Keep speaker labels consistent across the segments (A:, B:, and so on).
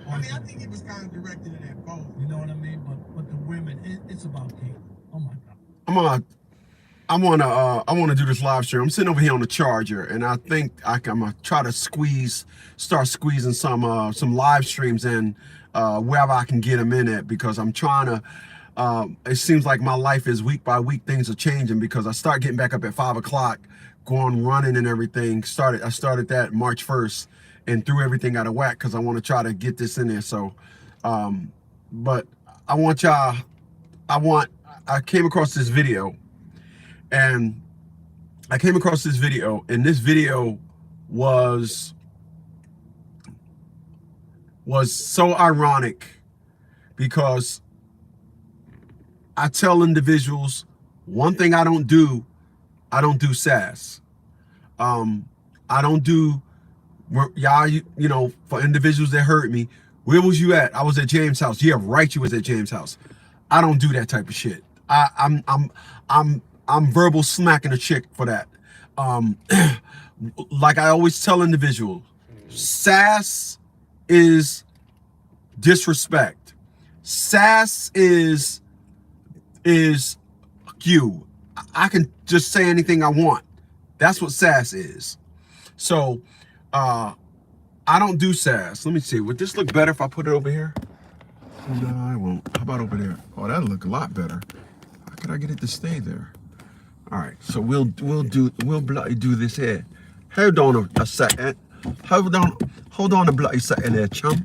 A: I mean, I think it was kind of directed at both.
B: You know what I mean? But the women, it's about Caitlyn. Oh my God.
C: I wanna do this live stream. I'm sitting over here on the charger, and I think I'm gonna try to start squeezing some live streams in wherever I can get them in at, because I'm trying to. It seems like my life is week by week, things are changing, because I start getting back up at 5 o'clock, going running and everything. I started that March 1st and threw everything out of whack because I want to try to get this in there. So, but I want y'all. I came across this video. And this video was so ironic, because I tell individuals one thing I don't do SAAS. I don't do, y'all, you know, for individuals that hurt me, where was you at? I was at James' house. Yeah, right, you was at James' house. I don't do that type of shit. I'm verbal smacking a chick for that. Like I always tell individuals, SAAS is disrespect. SAAS is you. I can just say anything I want. That's what SAAS is. So I don't do SAAS. Let me see. Would this look better if I put it over here? No, I won't. How about over there? Oh, that'll look a lot better. How could I get it to stay there? All right, so we'll bloody do this here. Hold on a second. Hold on a bloody second there, chum.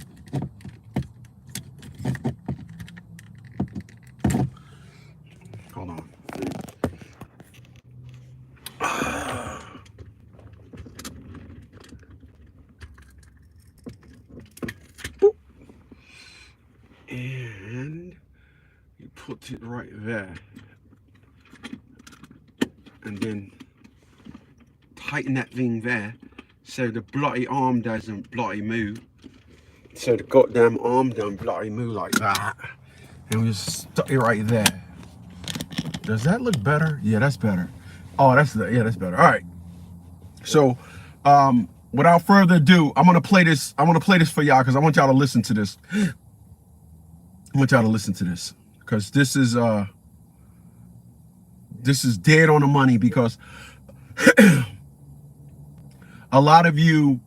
C: Hold on. And you put it right there. And then tighten that thing there so the bloody arm doesn't bloody move. So the goddamn arm don't bloody move like that. And we just stuck it right there. Does that look better? Yeah, that's better. Oh, that's better. All right. So without further ado, I'm gonna play this. I want to play this for y'all because I want y'all to listen to this. I want y'all to listen to this because this is dead on the money, because a lot of you,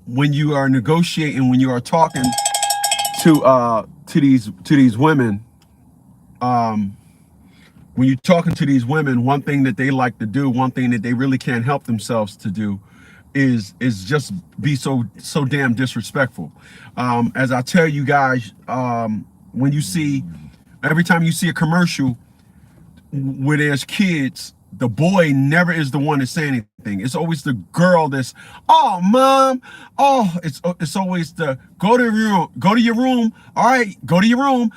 C: when you are negotiating, when you are talking to these women, when you're talking to these women, one thing that they like to do, one thing that they really can't help themselves to do, is just be so damn disrespectful. As I tell you guys, every time you see a commercial where there's kids, the boy never is the one to say anything. It's always the girl that's, oh, mom, oh, it's always the go to your room, all right, go to your room.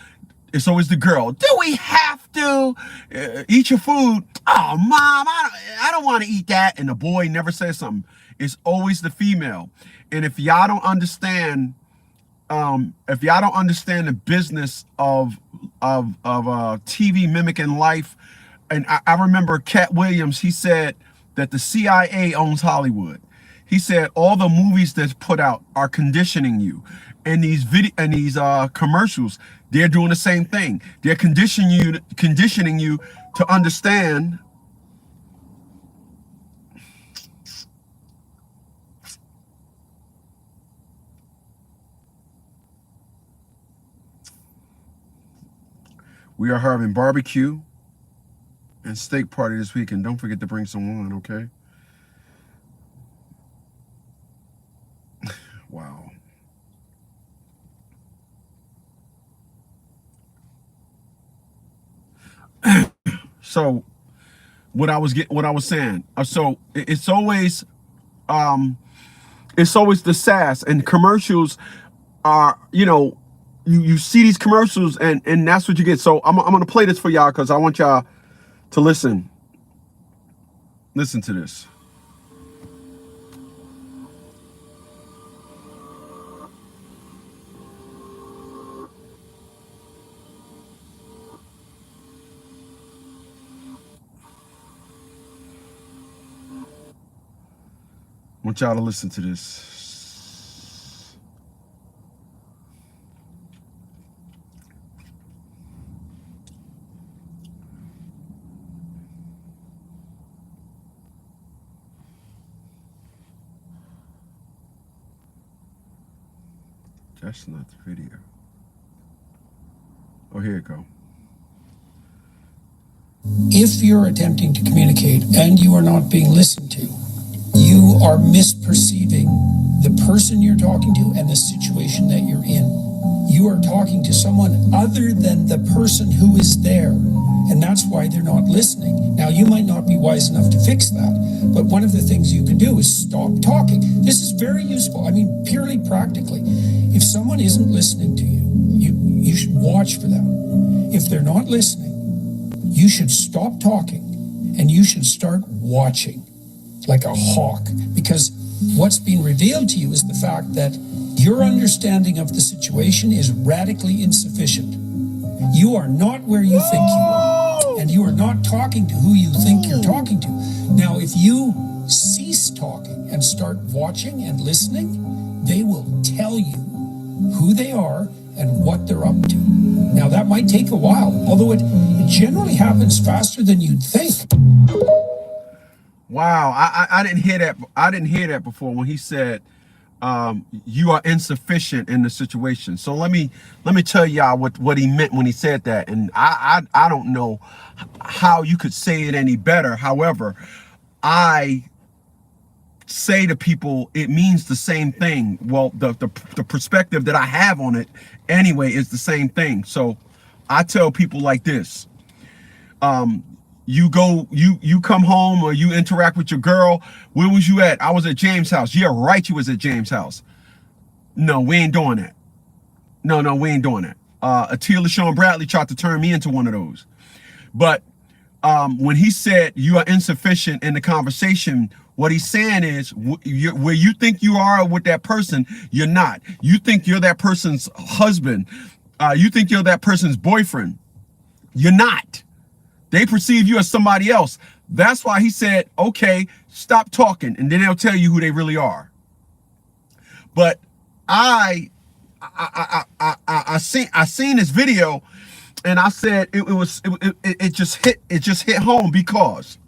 C: It's always the girl. Do we have to eat your food? Oh, mom, I don't want to eat that. And the boy never says something. It's always the female. And if y'all don't understand, the business of TV mimicking life, and I remember Cat Williams, he said that the CIA owns Hollywood. He said all the movies that's put out are conditioning you, and these commercials, they're doing the same thing. They're conditioning you to understand. We are having barbecue and steak party this weekend. Don't forget to bring some wine, okay? Wow. So what I was saying. So it's always the SAAS, and commercials are, you see these commercials and that's what you get. So I'm gonna play this for y'all because I want y'all to listen to this. I want y'all to listen to this. That's not the video. Oh, here it go.
D: If you're attempting to communicate and you are not being listened to, you are misperceiving the person you're talking to and the situation that you're in. You are talking to someone other than the person who is there, and that's why they're not listening. Now, you might not be wise enough to fix that, but one of the things you can do is stop talking. This is very useful. I mean, purely practically. If someone isn't listening to you, you should watch for them. If they're not listening, you should stop talking and you should start watching like a hawk, because what's being revealed to you is the fact that your understanding of the situation is radically insufficient. You are not where you think you are, and you are not talking to who you think you're talking to. Now, if you cease talking and start watching and listening, they will tell you who they are and what they're up to. Now, that might take a while, although it generally happens faster than you'd think.
C: Wow, I didn't hear that. I didn't hear that before when he said you are insufficient in the situation. So let me tell y'all what he meant when he said that. And I don't know how you could say it any better. However, I say to people it means the same thing. Well, the perspective that I have on it anyway is the same thing. So I tell people like this. You come home or you interact with your girl. Where was you at? I was at James' house. Yeah, right, you was at James' house. No, we ain't doing that. No, we ain't doing that. Attila Sean Bradley tried to turn me into one of those. But when he said you are insufficient in the conversation, what he's saying is where you think you are with that person, you're not. You think you're that person's husband. You think you're that person's boyfriend. You're not. They perceive you as somebody else. That's why he said, okay, stop talking, and then they'll tell you who they really are. But I seen this video, and I said it just hit home because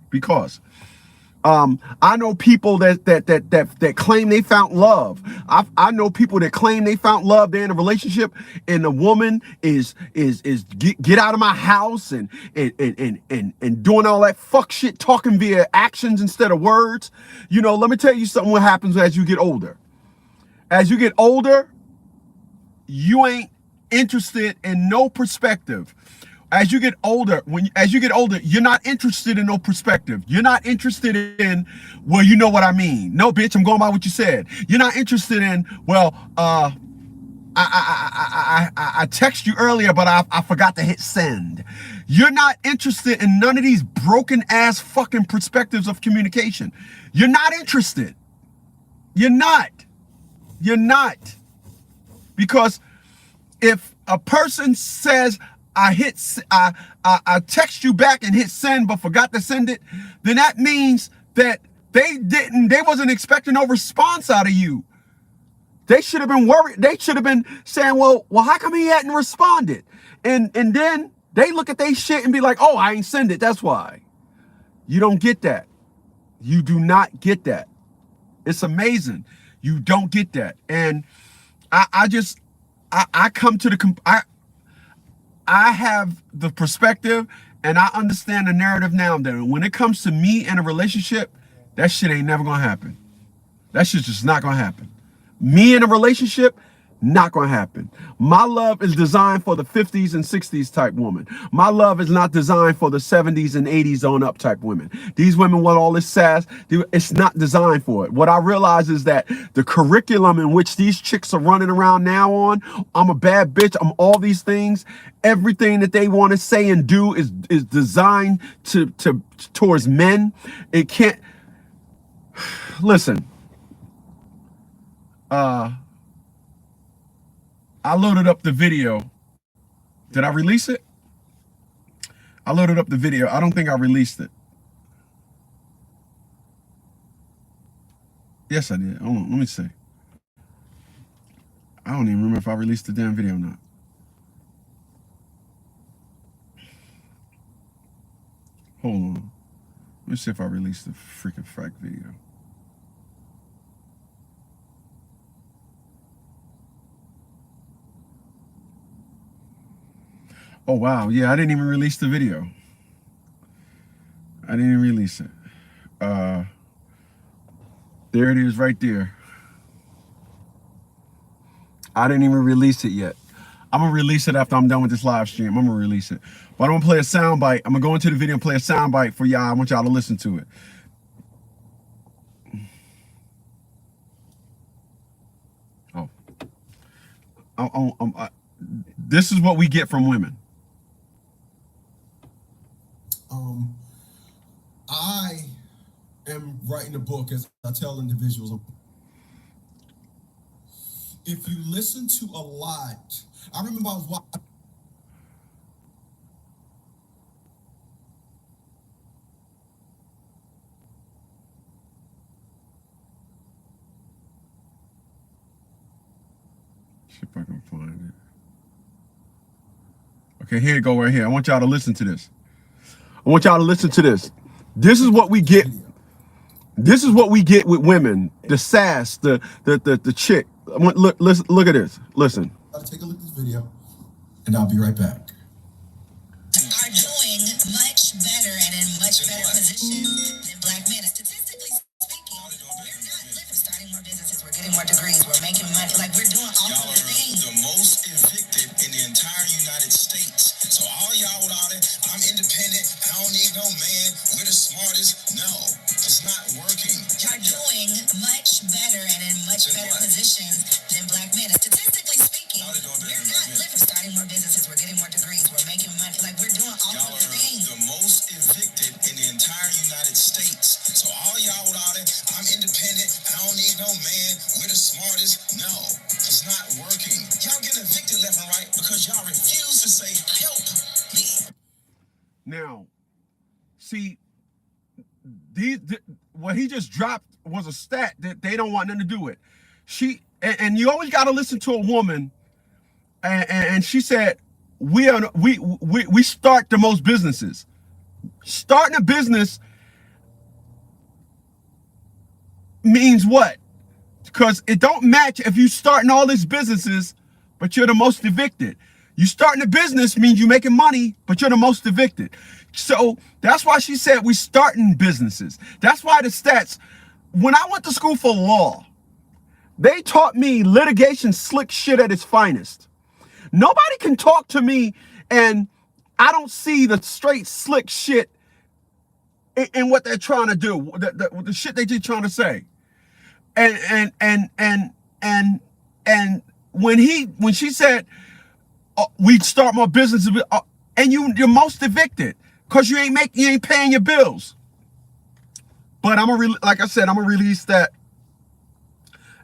C: I know people that claim they found love. I know people that claim they found love. They're in a relationship, and the woman is get out of my house and doing all that fuck shit, talking via actions instead of words. You know, let me tell you something. What happens as you get older? As you get older, you ain't interested in no perspective. As you get older, you're not interested in no perspective. You're not interested in, well, you know what I mean. No, bitch, I'm going by what you said. You're not interested in, well, I text you earlier, but I forgot to hit send. You're not interested in none of these broken ass fucking perspectives of communication. You're not interested. You're not. Because if a person says, I text you back and hit send but forgot to send it, then that means that they wasn't expecting no response out of you. They should have been worried. They should have been saying, well, how come he hadn't responded? And then they look at their shit and be like, oh, I ain't send it. That's why. You don't get that. You do not get that. It's amazing. You don't get that. And I come to I have the perspective and I understand the narrative now that when it comes to me and a relationship, that shit ain't never gonna happen. That shit's just not gonna happen. Me in a relationship, not gonna happen. My love is designed for the 50s and 60s type woman. My love is not designed for the 70s and 80s on up type women. These women want all this SAAS. It's not designed for it. What I realize is that the curriculum in which these chicks are running around now on, I'm a bad bitch, I'm all these things. Everything that they want to say and do is designed towards men. It can't. Listen. I loaded up the video. Did I release it? I loaded up the video. I don't think I released it. Yes, I did. Hold on, let me see. I don't even remember if I released the damn video or not. Hold on. Let me see if I released the freaking fact video. Oh, wow. Yeah, I didn't even release the video. I didn't even release it. There it is right there. I didn't even release it yet. I'm going to release it after I'm done with this live stream. I'm going to release it. But I'm going to play a sound bite. I'm going to go into the video and play a sound bite for y'all. I want y'all to listen to it. This is what we get from women.
E: I am writing a book, as I tell individuals. If you listen to a lot, I remember I was watching.
C: See if I can find it. Okay, here you go right here. I want y'all to listen to this. I want y'all to listen to this. This is what we get. This is what we get with women. The SAAS, the chick. Look, listen, look at this. Listen.
E: I'll take a look at this video, and I'll be right back.
F: Are doing much better and in much better position than black men. Statistically speaking, we're not living, starting more businesses, we're getting more degrees, we're making money, like we're doing all of the things.
G: The most evicted in the entire United States. So all y'all with all that, I'm independent, I don't need no man, we're the smartest. No, it's not working.
F: Are doing much better and in much better positions than black men. Statistically speaking, we're not living, starting more businesses, we're getting more degrees, we're making money, like we're doing all
G: Y'all
F: of the
G: are
F: things.
G: the most evicted in the entire United States. So all y'all with all that, I'm independent, I don't need no man, we're the smartest. No, it's not working. Y'all getting evicted left and right because y'all refuse to say, help me.
C: Now, see, what he just dropped was a stat that they don't want nothing to do with. And you always got to listen to a woman, and she said, we start the most businesses. Starting a business means what? Because it don't match if you starting all these businesses, but you're the most evicted. You starting a business means you making money, but you're the most evicted. So that's why she said we starting businesses. That's why the stats, when I went to school for law, they taught me litigation slick shit at its finest. Nobody can talk to me and I don't see the straight slick shit in what they're trying to do, the shit they just trying to say. And when she said we start more businesses, and you're most evicted because you ain't paying your bills. But like I said, I'm gonna release that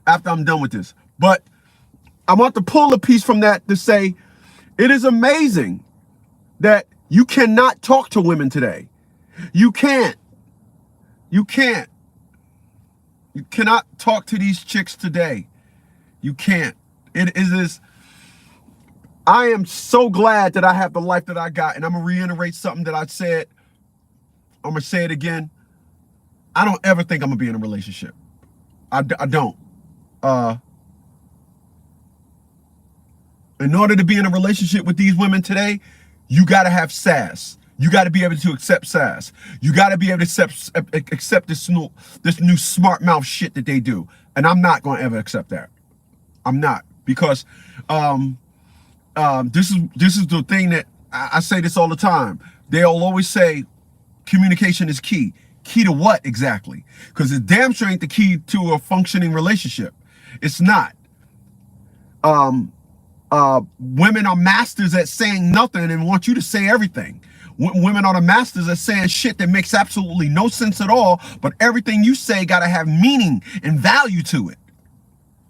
C: after I'm done with this. But I want to pull a piece from that to say it is amazing that you cannot talk to women today. You can't. You cannot talk to these chicks today. You can't. It is. I am so glad that I have the life that I got, and I'm gonna reiterate something that I said. I'm gonna say it again. I don't ever think I'm gonna be in a relationship. I don't. In order to be in a relationship with these women today, you gotta have SAAS. You gotta be able to accept SAAS. You gotta be able to accept this new smart mouth shit that they do. And I'm not gonna ever accept that. I'm not, because this is the thing that I say this all the time. They'll always say communication is key. Key to what exactly? Because it's damn sure ain't the key to a functioning relationship. It's not. Women are masters at saying nothing and want you to say everything. Women are the masters at saying shit that makes absolutely no sense at all, but everything you say gotta have meaning and value to it.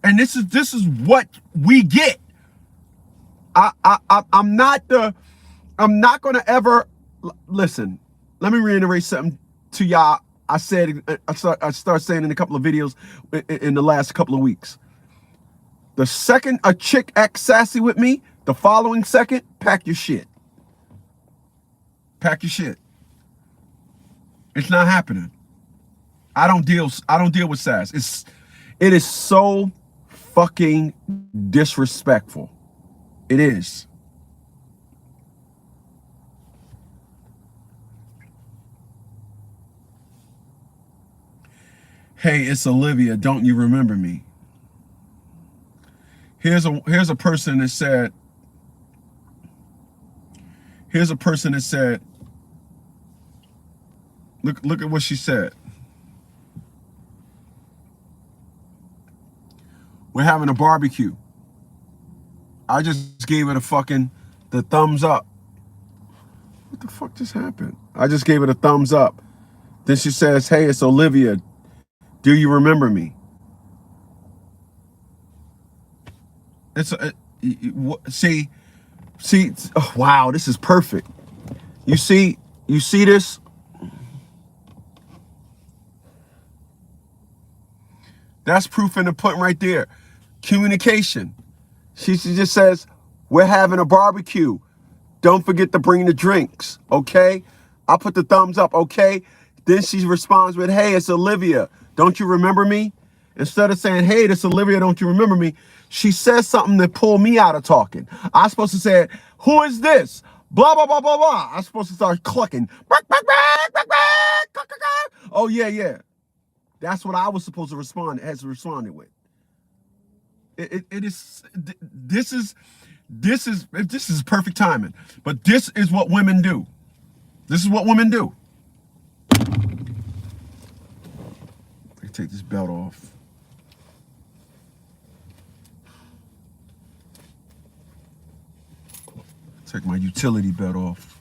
C: And this is what we get. I'm not gonna ever listen. Let me reiterate something to y'all. I started saying in a couple of videos in the last couple of weeks. The second a chick acts sassy with me, the following second, pack your shit. Pack your shit. It's not happening. I don't deal with SAAS. It is so fucking disrespectful. It is. Hey, it's Olivia. Don't you remember me? Here's a person that said, look at what she said. We're having a barbecue. I just gave it the thumbs up. What the fuck just happened? I just gave it a thumbs up. Then she says, hey, it's Olivia. Do you remember me? See, oh, wow, this is perfect. You see this? That's proof in the pudding right there. Communication. She just says, we're having a barbecue. Don't forget to bring the drinks, okay? I put the thumbs up, okay? Then she responds with, hey, it's Olivia. Don't you remember me? Instead of saying, hey, this Olivia, don't you remember me? She says something that pulled me out of talking. I'm supposed to say, who is this? Blah, blah, blah, blah, blah. I'm supposed to start clucking. Oh, yeah. That's what I was supposed to responded with. This is perfect timing. But this is what women do. This is what women do. I can take this belt off. Take my utility belt off.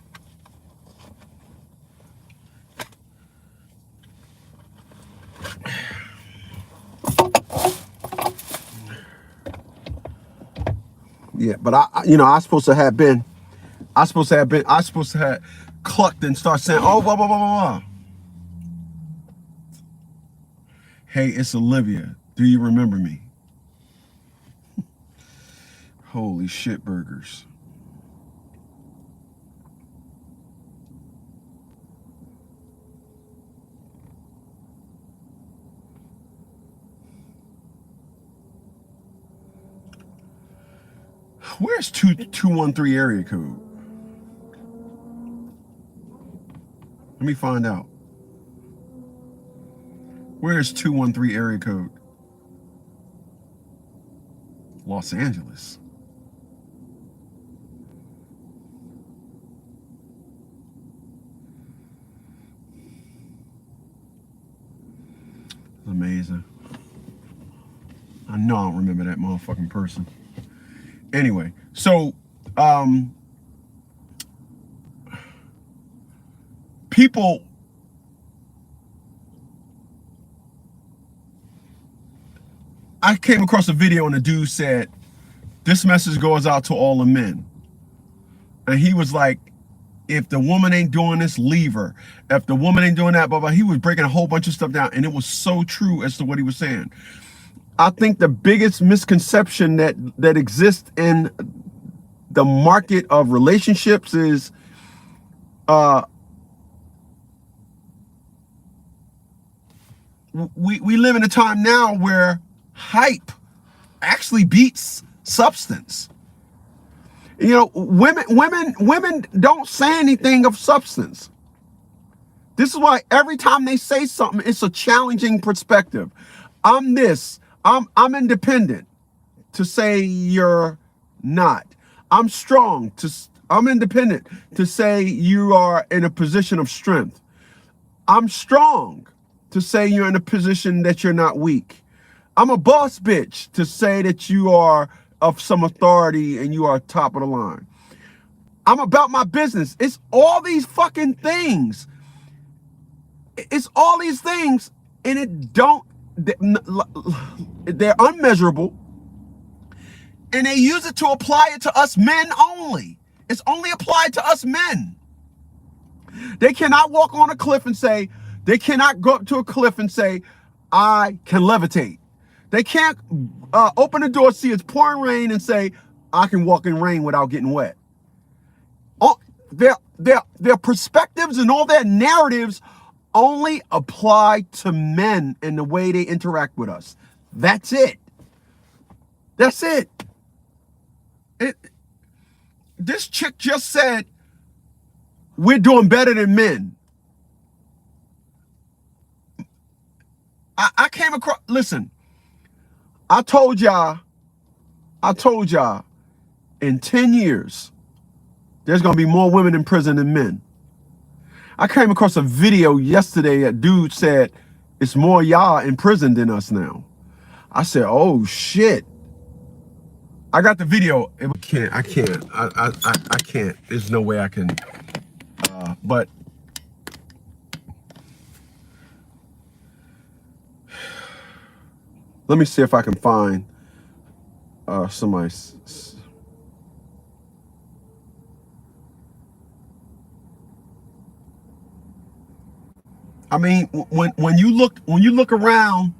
C: Yeah, but I supposed to have clucked and start saying, oh, blah, blah, blah, blah, blah. Hey, it's Olivia. Do you remember me? Holy shit burgers. Where's 213 area code? Let me find out. Where's 213 area code? Los Angeles. Amazing. I know I don't remember that motherfucking person. Anyway, so people, I came across a video and a dude said, this message goes out to all the men. And he was like, if the woman ain't doing this, leave her. If the woman ain't doing that, blah, blah. He was breaking a whole bunch of stuff down, and it was so true as to what he was saying. I think the biggest misconception that exists in the market of relationships is we live in a time now where hype actually beats substance. You know, women don't say anything of substance. This is why every time they say something, it's a challenging perspective. I'm this. I'm independent, to say you're not. I'm strong. I'm independent, to say you are in a position of strength. I'm strong, to say you're in a position that you're not weak. I'm a boss bitch, to say that you are of some authority and you are top of the line. I'm about my business. It's all these fucking things. It's all these things, and they're unmeasurable, and they use it to apply it to us men only. It's only applied to us men. They cannot walk on a cliff and say, they cannot go up to a cliff and say, I can levitate. They can't open the door, see it's pouring rain, and say, I can walk in rain without getting wet. Their perspectives and all their narratives only apply to men and the way they interact with us. That's it. That's it. This chick just said, we're doing better than men. I came across, listen, I told y'all in 10 years, there's going to be more women in prison than men. I came across a video yesterday that dude said, it's more y'all in prison than us now. I said, oh shit. I got the video. I can't. I can't. There's no way I can. But let me see if I can find somebody. I mean, when you look around,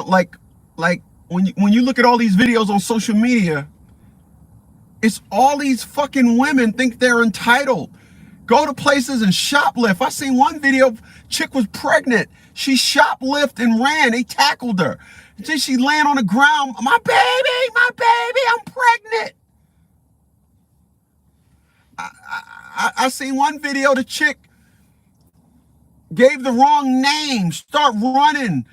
C: like when you look at all these videos on social media, it's all these fucking women think they're entitled. Go to places and shoplift. I seen one video, chick was pregnant. She shoplifted and ran. They tackled her. And then she laying on the ground. My baby, I'm pregnant. I seen one video, the chick gave the wrong name, start running.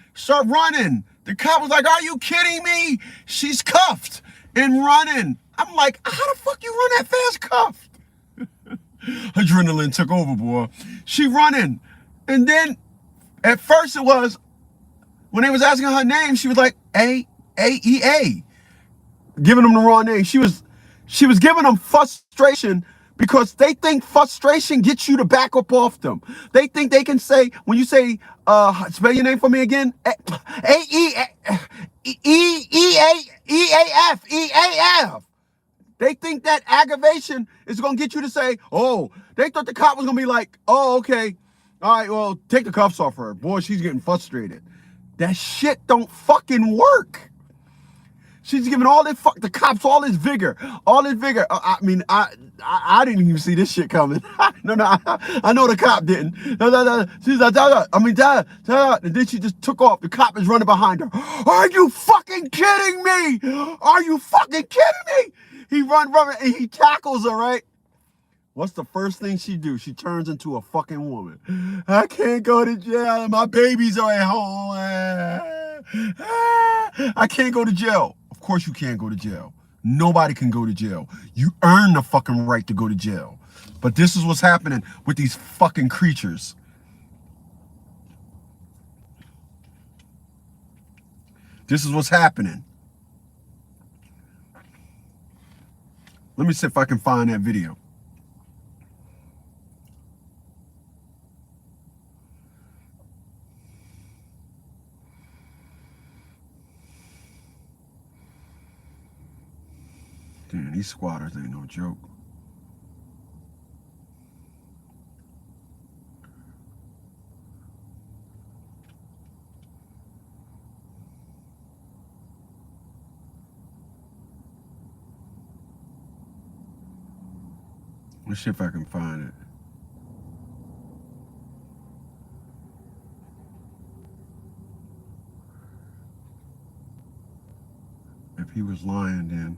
C: The cop was like, are you kidding me? She's cuffed and running. I'm like, how the fuck you run that fast cuffed? Adrenaline took over, boy. She running. And then at first it was, when they was asking her name, she was like, A-E-A. Giving them the wrong name. She was giving them frustration because they think frustration gets you to back up off them. They think they can say, when you say, spell your name for me again, E-A-F. They think that aggravation is going to get you to say, oh, they thought the cop was going to be like, oh, okay. All right, well, take the cuffs off her. Boy, she's getting frustrated. That shit don't fucking work. She's giving all this the cops all this vigor. I mean, I didn't even see this shit coming. No, I know the cop didn't. No. She's like, and then she just took off. The cop is running behind her. Are you fucking kidding me? He run, and he tackles her, right? What's the first thing she do? She turns into a fucking woman. I can't go to jail. My babies are at home. I can't go to jail. Of course you can't go to jail. Nobody can go to jail. You earn the fucking right to go to jail. But this is what's happening with these fucking creatures. This is what's happening. Let me see if I can find that video. Damn, these squatters ain't no joke. Let's see if I can find it. If he was lying, then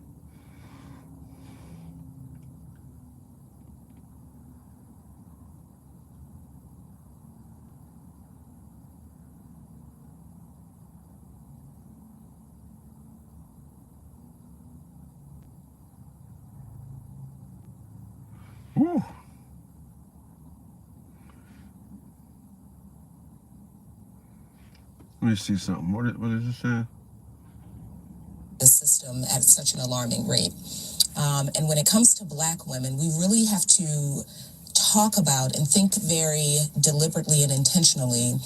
C: whew. Let me see something. What is it saying?
F: The system at such an alarming rate. And when it comes to Black women, we really have to talk about and think very deliberately and intentionally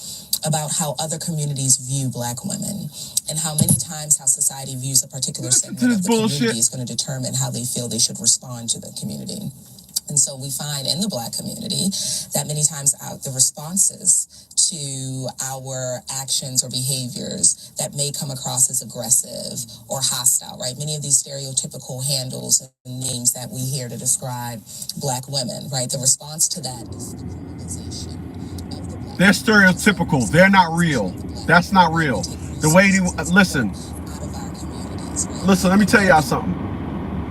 F: about how other communities view Black women and how many times how society views a particular segment of the community is going to determine how they feel they should respond to the community. And so we find in the Black community that many times the responses to our actions or behaviors that may come across as aggressive or hostile, right? Many of these stereotypical handles and names that we hear to describe Black women, right? The response to that is the criminalization of the Black.
C: They're stereotypical. They're not real. That's not real. The way they listen, let me tell y'all something.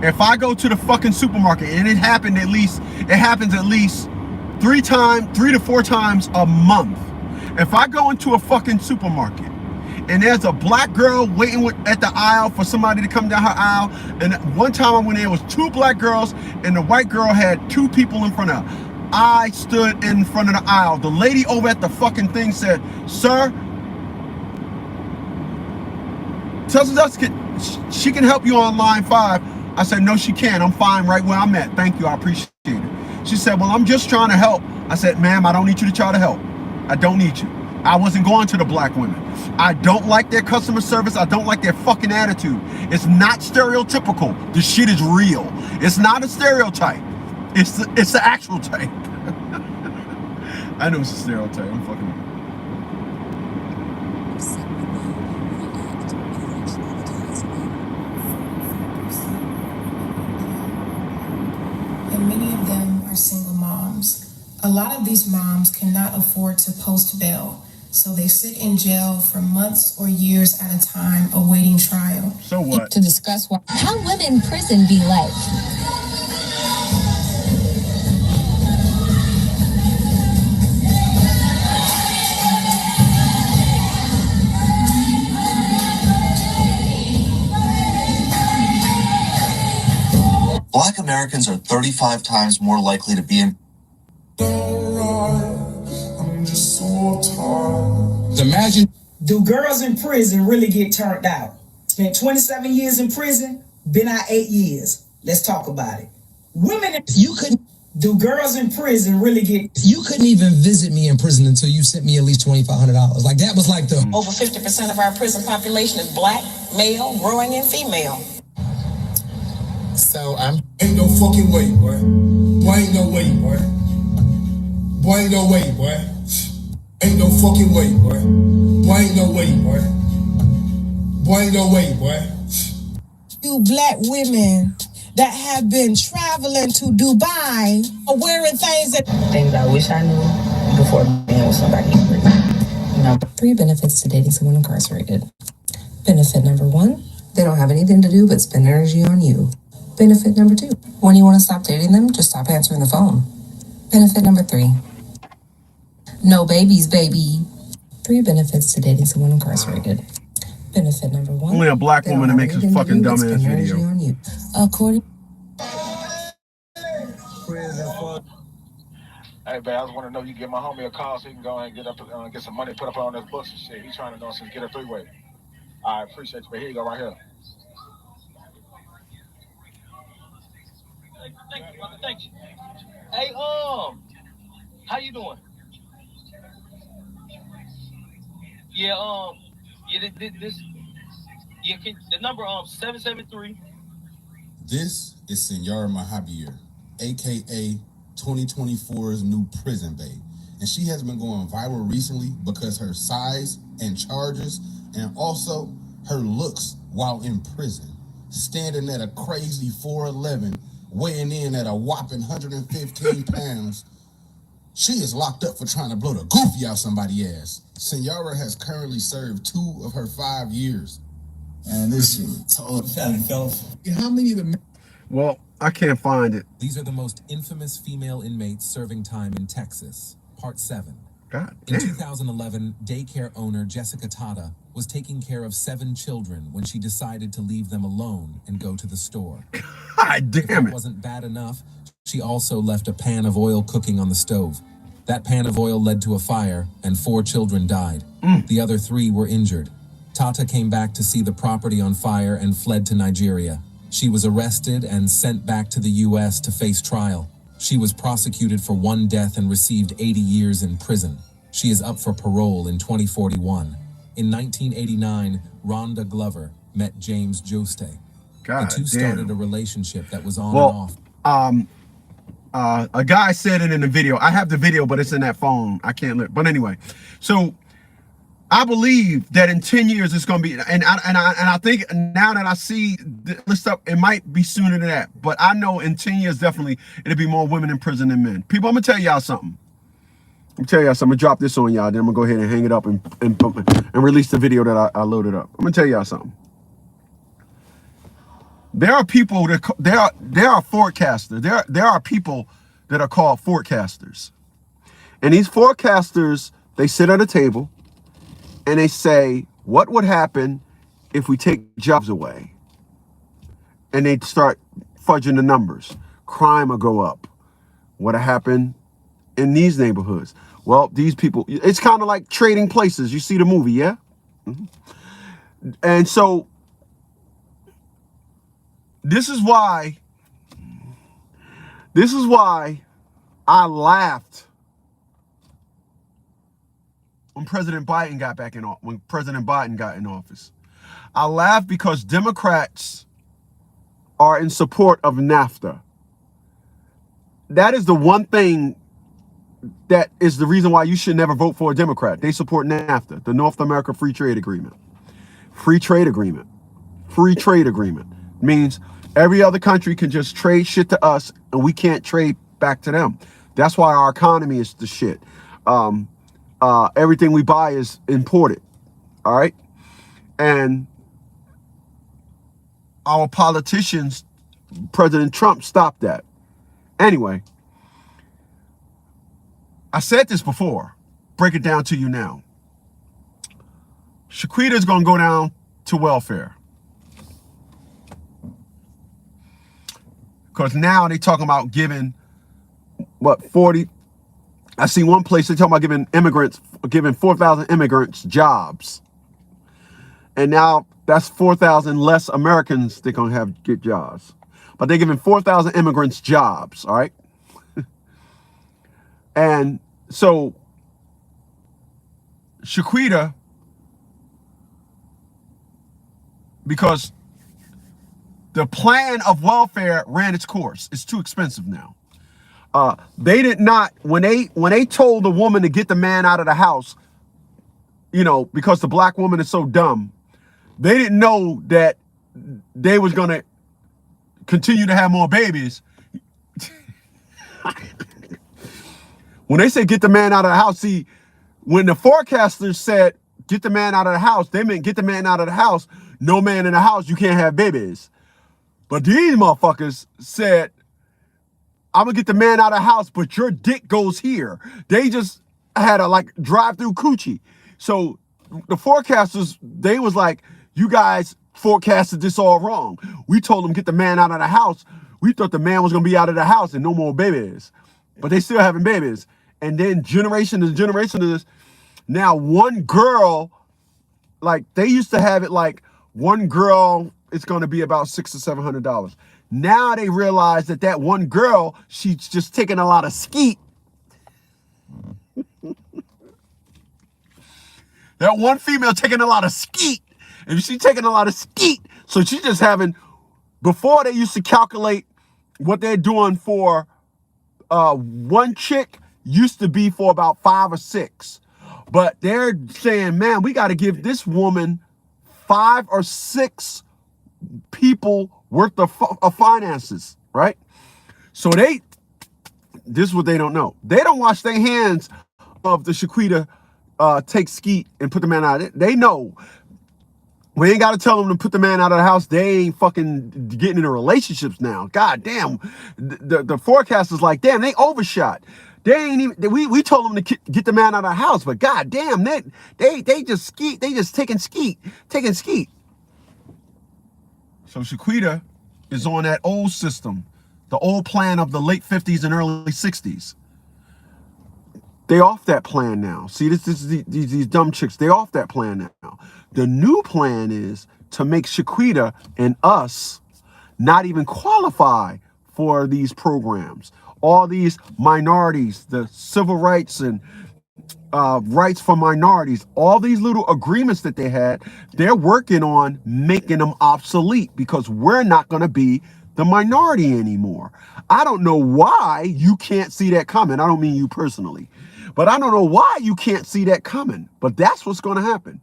C: If I go to the fucking supermarket, and it happens at least 3 to 4 times a month. If I go into a fucking supermarket and there's a black girl waiting at the aisle for somebody to come down her aisle, and one time I went in, it was 2 black girls and the white girl had 2 people in front of her. I stood in front of the aisle. The lady over at the fucking thing said, "Sir, tells us she can help you on line 5. I said, "No, she can't. I'm fine right where I'm at. Thank you. I appreciate it." She said, "Well, I'm just trying to help." I said, "Ma'am, I don't need you to try to help. I don't need you." I wasn't going to the black women. I don't like their customer service. I don't like their fucking attitude. It's not stereotypical. The shit is real. It's not a stereotype. It's the actual type. I know it's a stereotype. I'm fucking.
H: And many of them are single moms. A lot of these moms cannot afford to post bail, so they sit in jail for months or years at a time awaiting trial.
C: So what?
I: To discuss how women in prison be like.
J: Black Americans are 35 times more likely to be in.
E: I'm just so tired.
D: Imagine.
K: Do girls in prison really get turned out? Spent 27 years in prison, been out 8 years. Let's talk about it. Do girls in prison really get...
D: You couldn't even visit me in prison until you sent me at least $2,500. Like, that was like the...
F: Over 50% of our prison population is black, male, growing, and female.
D: So I'm...
E: Ain't no fucking way, boy. Boy, ain't no way, boy. Boy, ain't no way, boy. Ain't no fucking way, boy. Boy, ain't no way, boy. Boy, ain't no way, boy.
K: You black women that have been traveling to Dubai are wearing things
F: I wish I knew before being with somebody in prison.
I: 3 benefits to dating someone incarcerated. Benefit number 1, they don't have anything to do but spend energy on you. Benefit number 2, when you want to stop dating them, just stop answering the phone. Benefit number 3, no babies, baby. 3 benefits to dating someone incarcerated. Benefit number 1,
C: only a black woman that makes a fucking dumbass video.
I: According.
A: Hey, man, I just want to know you get my homie a call so he can go ahead and get up, get some money put up on his books and shit. He's trying to know some get a 3-way. I appreciate you, but here you go, right here.
L: Thank you, brother. Thank you. Hey, how you doing? Yeah, this, yeah, the number 773.
J: This is Senora Mahabir, aka 2024's new prison babe. And she has been going viral recently because her size and charges, and also her looks while in prison. Standing at a crazy 4'11", weighing in at a whopping 115 pounds. She is locked up for trying to blow the goofy out somebody's ass. Senora has currently served 2 of her 5 years. And this shit,
D: How many of the...
C: Well, I can't find it.
M: These are the most infamous female inmates serving time in Texas. Part 7.
C: God
M: In
C: damn.
M: 2011, daycare owner Jessica Tata was taking care of 7 children when she decided to leave them alone and go to the store.
C: God
M: If
C: damn
M: that
C: it.
M: wasn't bad enough, she also left a pan of oil cooking on the stove. That pan of oil led to a fire, and 4 children died. The other 3 were injured. Tata came back to see the property on fire and fled to Nigeria. She was arrested and sent back to the U.S. to face trial. She was prosecuted for 1 death and received 80 years in prison. She is up for parole in 2041. In 1989, Rhonda Glover met James Joste.
C: God
M: The 2
C: damn.
M: started a relationship that was on
C: Well,
M: and off.
C: A guy said it in the video. I have the video, but it's in that phone. I can't look. But anyway, so I believe that in 10 years it's going to be, and I think now that I see this stuff, it might be sooner than that. But I know in 10 years definitely it'll be more women in prison than men. People, I'm gonna tell y'all something. I'm gonna drop this on y'all. Then I'm gonna go ahead and hang it up and release the video that I loaded up. I'm gonna tell y'all something. There are people that there are forecasters. There are people that are called forecasters, and these forecasters They sit at a table and they say, what would happen if we take jobs away? And they start fudging the numbers. Crime will go up. What'll happen in these neighborhoods? Well, these people, it's kind of like Trading Places. You see the movie, yeah? And so this is why I laughed when President Biden got in office. I laughed because Democrats are in support of NAFTA. That is the one thing that is the reason why you should never vote for a Democrat. They support NAFTA, the North America Free Trade Agreement. Free trade agreement. Free trade agreement means every other country can just trade shit to us and we can't trade back to them. That's why our economy is the shit. Everything we buy is imported. All right. And our politicians, President Trump, stopped that. Anyway, I said this before. Break it down to you now. Shaquita is going to go down to welfare. Because now they talking about giving, what, 40... I see one place they talking about giving 4,000 immigrants jobs. And now that's 4,000 less Americans they're going to get jobs. But they're giving 4,000 immigrants jobs, all right? And so Shaquita, because the plan of welfare ran its course. It's too expensive now. They did not, when they told the woman to get the man out of the house, you know, because the black woman is so dumb, they didn't know that they was going to continue to have more babies. When they say get the man out of the house, see, when the forecasters said get the man out of the house, they meant get the man out of the house, no man in the house, you can't have babies. But these motherfuckers said, I'm gonna get the man out of the house, but your dick goes here. They just had a like drive-through coochie. So the forecasters, they was like, you guys forecasted this all wrong. We told them get the man out of the house. We thought the man was gonna be out of the house and no more babies. But they still having babies. And then generation to generation of this, now one girl, like they used to have it like one girl, it's gonna be about $600 to $700. Now they realize that one girl, she's just taking a lot of skeet. That one female taking a lot of skeet. And she's taking a lot of skeet. So she's just having, before they used to calculate what they're doing for one chick used to be for about 5 or 6. But they're saying, man, we got to give this woman 5 or 6 people worth of finances, right? So this is what they don't know. They don't wash their hands of the Shaquita take skeet and put the man out. They know. We ain't got to tell them to put the man out of the house. They ain't fucking getting into relationships now. God damn. The forecasters like, damn, they overshot. They ain't even, we told them to get the man out of the house, but god damn, they just skeet. They just taking skeet. So Shaquita is on that old system, the old plan of the late 50s and early 60s. They off that plan now. See, this is these dumb chicks. They off that plan now. The new plan is to make Shaquita and us not even qualify for these programs. All these minorities, the civil rights and rights for minorities, all these little agreements that they had, they're working on making them obsolete because we're not going to be the minority anymore. I don't know why you can't see that coming. I don't mean you personally, but I don't know why you can't see that coming, but that's what's going to happen.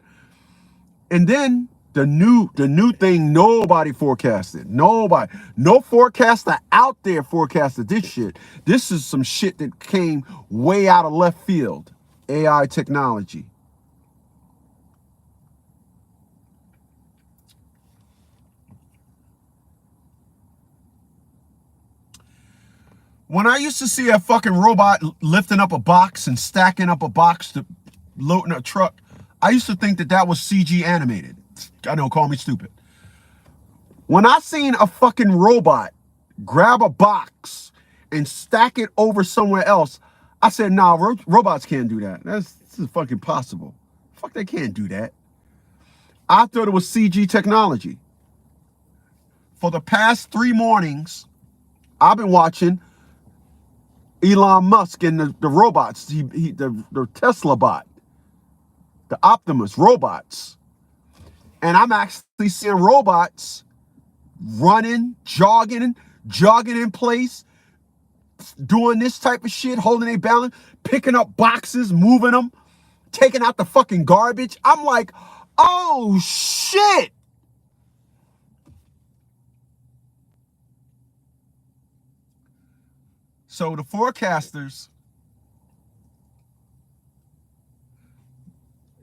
C: And then the new thing nobody forecasted. Nobody. No forecaster out there forecasted this shit. This is some shit that came way out of left field. AI technology. When I used to see a fucking robot lifting up a box and stacking up a box loading a truck. I used to think that that was CG animated. I know, call me stupid. When I seen a fucking robot grab a box and stack it over somewhere else, I said, nah, robots can't do that. This is fucking possible. Fuck, they can't do that. I thought it was CG technology. For the past 3 mornings, I've been watching Elon Musk and the robots, the Tesla bot, the Optimus robots. And I'm actually seeing robots running, jogging in place, doing this type of shit, holding a balance, picking up boxes, moving them, taking out the fucking garbage. I'm like, oh shit. So the forecasters,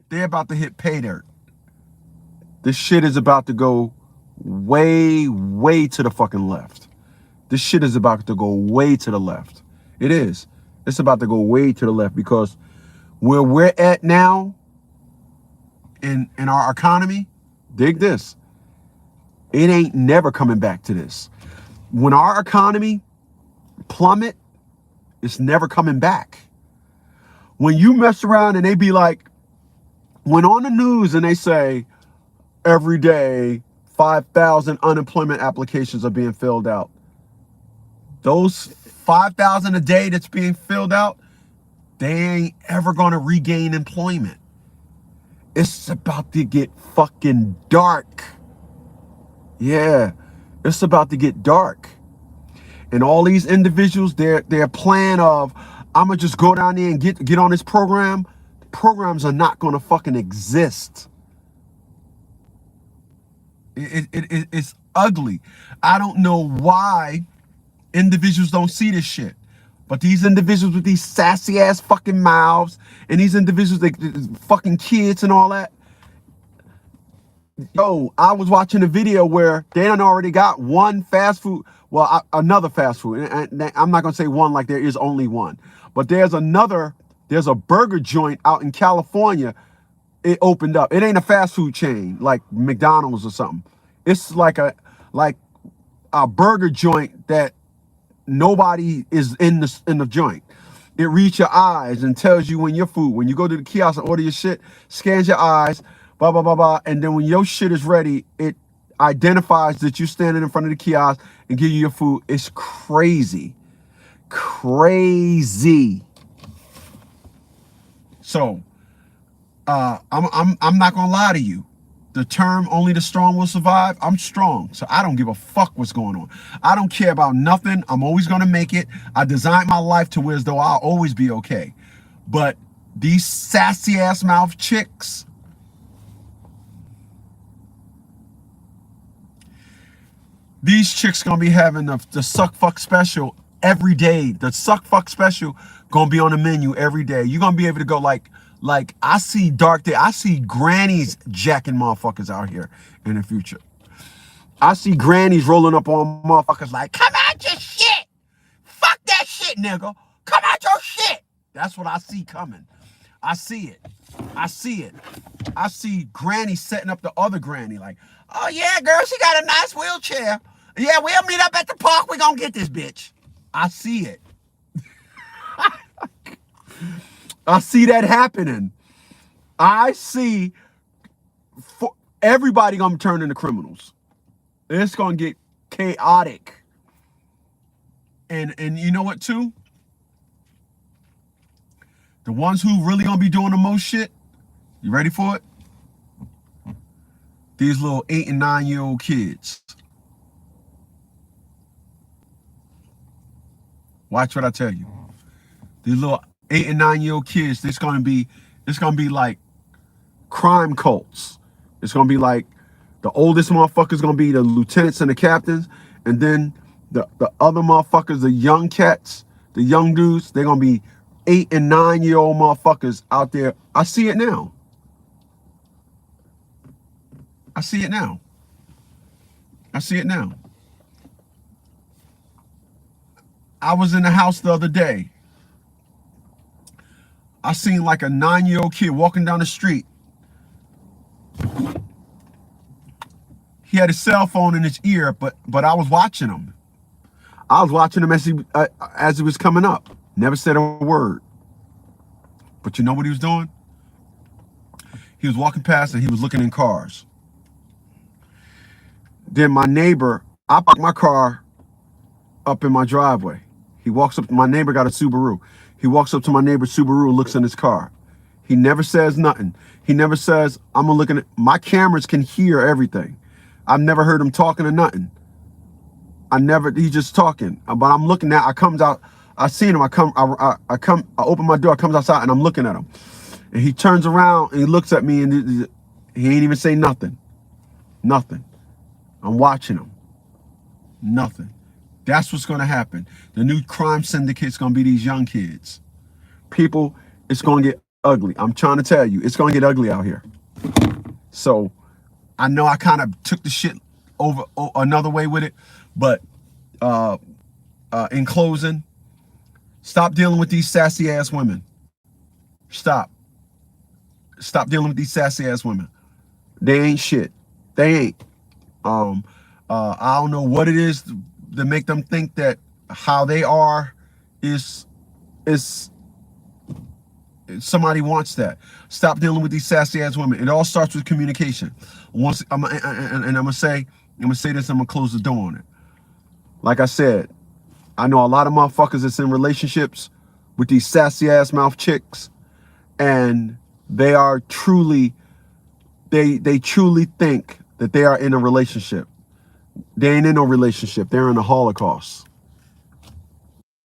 C: they're about to hit pay dirt. This shit is about to go way, way to the fucking left. This shit is about to go way to the left. It is. It's about to go way to the left because where we're at now in our economy, dig this, it ain't never coming back to this. When our economy plummet, it's never coming back. When you mess around and they be like, when on the news and they say every day 5,000 unemployment applications are being filled out. Those 5,000 a day that's being filled out, they ain't ever going to regain employment. It's about to get fucking dark. Yeah, it's about to get dark. And all these individuals, their plan of, I'm going to just go down there and get on this program, programs are not going to fucking exist. It's ugly. I don't know why individuals don't see this shit. But these individuals with these sassy ass fucking mouths and these individuals, like fucking kids and all that. Yo, I was watching a video where they done already got one fast food, another fast food. And I'm not going to say one like there is only one. But there's a burger joint out in California. It opened up. It ain't a fast food chain like McDonald's or something. It's like a burger joint that nobody is in the joint. It reads your eyes and tells you when your food, when you go to the kiosk and order your shit, scans your eyes, blah, blah, blah, blah. And then when your shit is ready, it identifies that you're standing in front of the kiosk and give you your food. It's crazy. Crazy. So, I'm not gonna lie to you. The term only the strong will survive. I'm strong, so I don't give a fuck what's going on. I don't care about nothing. I'm always gonna make it. I designed my life to where as though I'll always be okay. But these sassy ass mouth chicks, these chicks gonna be having the suck fuck special every day. The suck fuck special gonna be on the menu every day. You're gonna be able to go like I see dark day. I see grannies jacking motherfuckers out here in the future. I see grannies rolling up on motherfuckers like, come out your shit. Fuck that shit, nigga. Come out your shit. That's what I see coming. I see it. I see it. I see granny setting up the other granny like, oh yeah, girl, she got a nice wheelchair. Yeah, we'll meet up at the park. We're gonna get this bitch. I see it. I see that happening. I see everybody gonna turn into criminals. It's gonna get chaotic. And you know what too? The ones who really gonna be doing the most shit, you ready for it? These little 8 and 9 year old kids. Watch what I tell you. These little 8 and 9 year old kids, it's gonna be like crime cults. It's gonna be like the oldest motherfuckers gonna be the lieutenants and the captains, and then the other motherfuckers, the young cats, the young dudes, they're gonna be 8 and 9 year old motherfuckers out there. I see it now. I see it now. I see it now. I was in the house the other day. I seen like a 9-year-old kid walking down the street. He had his cell phone in his ear, but I was watching him. I was watching him as he was coming up. Never said a word. But you know what he was doing? He was walking past and he was looking in cars. Then my neighbor, I parked my car up in my driveway. He walks up, my neighbor got a Subaru. He walks up to my neighbor's Subaru and looks in his car. He never says nothing. He never says, I'm gonna look at it. My cameras can hear everything. I've never heard him talking or nothing. He's just talking. But I'm looking at, I comes out, I seen him, I open my door, I comes outside and I'm looking at him. And he turns around and he looks at me and he ain't even say nothing. Nothing. I'm watching him. Nothing. That's what's going to happen. The new crime syndicate's going to be these young kids. People, it's going to get ugly. I'm trying to tell you, it's going to get ugly out here. So I know I kind of took the shit over another way with it, but in closing, stop dealing with these sassy ass women. Stop dealing with these sassy ass women. They ain't shit. They ain't. I don't know what it is to make them think that how they are is somebody wants that. Stop dealing with these sassy ass women. It all starts with communication. Once I'm gonna say this, I'm gonna close the door on it. Like I said, I know a lot of motherfuckers that's in relationships with these sassy ass mouth chicks, and they are truly, they truly think that they are in a relationship. They ain't in no relationship. They're in a Holocaust.